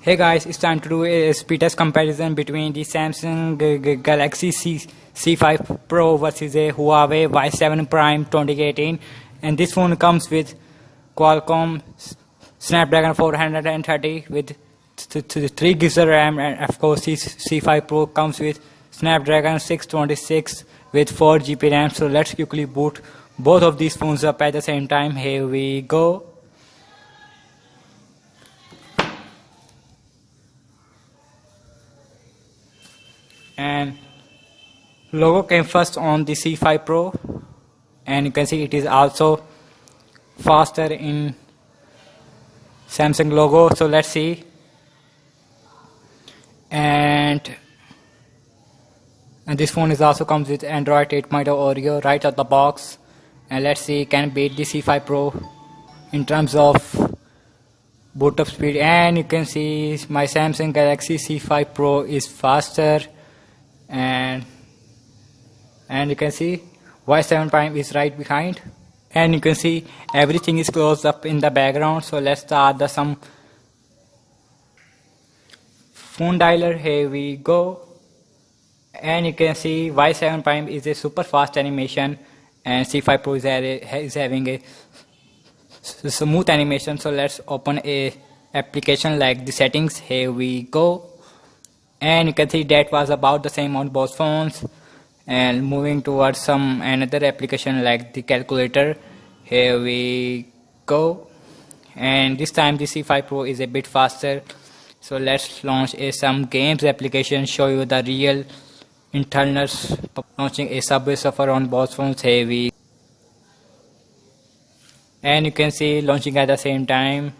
Hey guys, it's time to do a speed test comparison between the Samsung Galaxy C5 Pro versus a Huawei Y7 Prime 2018, and this phone comes with Qualcomm Snapdragon 430 with 3 gigs of RAM, and of course C5 Pro comes with Snapdragon 626 with 4 GB RAM. So let's quickly boot both of these phones up at the same time. Here we go. And logo came first on the C5 Pro, and you can see it is also faster in Samsung logo. So let's see. And this phone is also comes with Android 8.0 Oreo right out the box, and let's see can beat the C5 Pro in terms of boot up speed. And you can see my Samsung Galaxy C5 Pro is faster, and you can see Y7 Prime is right behind, and you can see everything is closed up in the background. So let's start some phone dialer. Here we go, and you can see Y7 Prime is a super fast animation, and C5 Pro is having a smooth animation. So let's open a application like the settings. Here we go, and you can see that was about the same on both phones. And moving towards another application like the calculator. Here we go, and this time the C5 Pro is a bit faster. So let's launch some games application, show you the real internals. Launching a Subway Surfer on both phones. Here we, and you can see launching at the same time,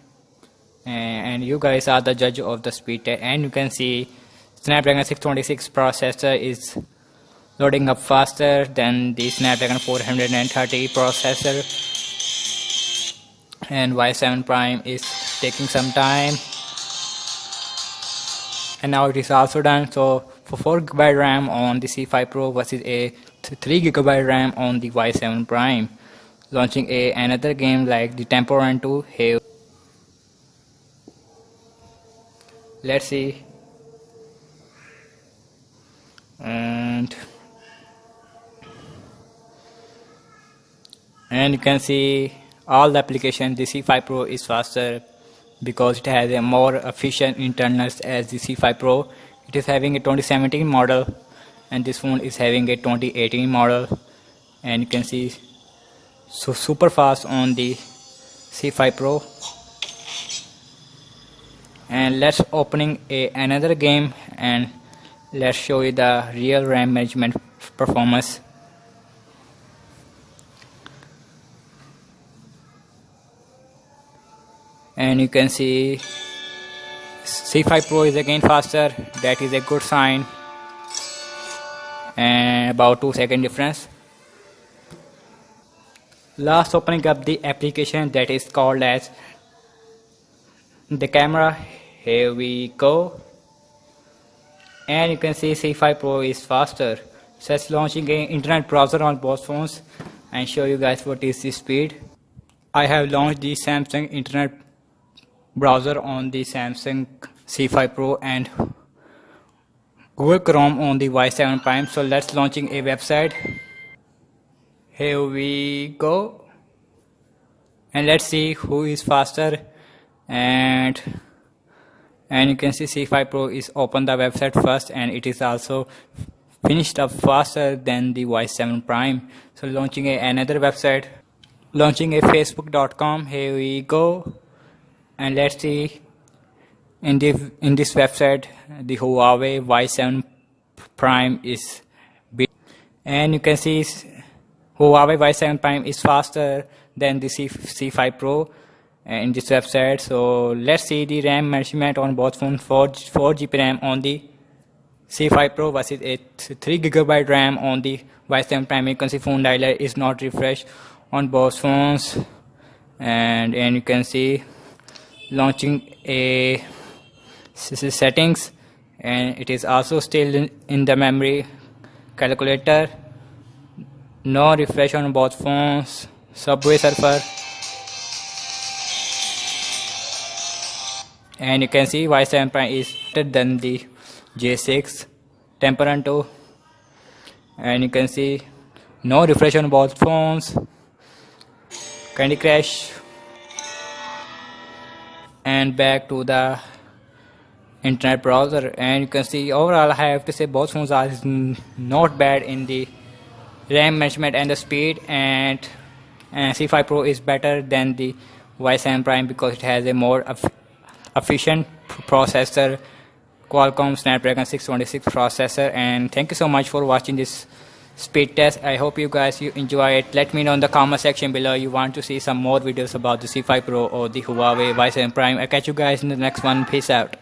and you guys are the judge of the speed test. And you can see Snapdragon 626 processor is loading up faster than the Snapdragon 430 processor, and Y7 Prime is taking some time, and now it is also done. So for 4 GB RAM on the C5 Pro versus a 3 GB RAM on the Y7 Prime. Launching another game like the Temple Run 2. Here, let's see. And you can see all the applications. The C5 Pro is faster because it has a more efficient internals as the C5 Pro. It is having a 2017 model, and this phone is having a 2018 model, and you can see so super fast on the C5 Pro. And let's opening another game, and let's show you the real RAM management performance. And you can see C5 Pro is again faster. That is a good sign, and about 2-second difference. Last, opening up the application that is called as the camera. Here we go, and you can see C5 Pro is faster. So it's launching an internet browser on both phones and show you guys what is the speed. I have launched the Samsung internet browser on the Samsung C5 Pro and Google Chrome on the Y7 Prime. So let's launching a website. Here we go, and let's see who is faster. And you can see C5 Pro is open the website first, and it is also finished up faster than the Y7 Prime. So launching another website, launching a facebook.com. Here we go, and let's see in this website the Huawei Y7 Prime is big, and you can see Huawei Y7 Prime is faster than the C5 Pro in this website. So let's see the RAM measurement on both phones. 4 GB RAM on the C5 Pro versus a 3 GB RAM on the Y7 Prime. You can see phone dialer is not refreshed on both phones, and you can see launching a settings, and it is also still in the memory calculator. No refresh on both phones. Subway Surfer, And you can see Y7 Prime is better than the J6 Temperanto. And you can see no refresh on both phones, Candy Crush, and back to the internet browser. And you can see overall I have to say both phones are not bad in the RAM management and the speed, and C5 Pro is better than the Y7 Prime because it has a more efficient processor, Qualcomm Snapdragon 626 processor. And thank you so much for watching this speed test. I hope you guys enjoy it. Let me know in the comment section below you want to see some more videos about the C5 Pro or the Huawei Y7 Prime. I'll catch you guys in the next one. Peace out.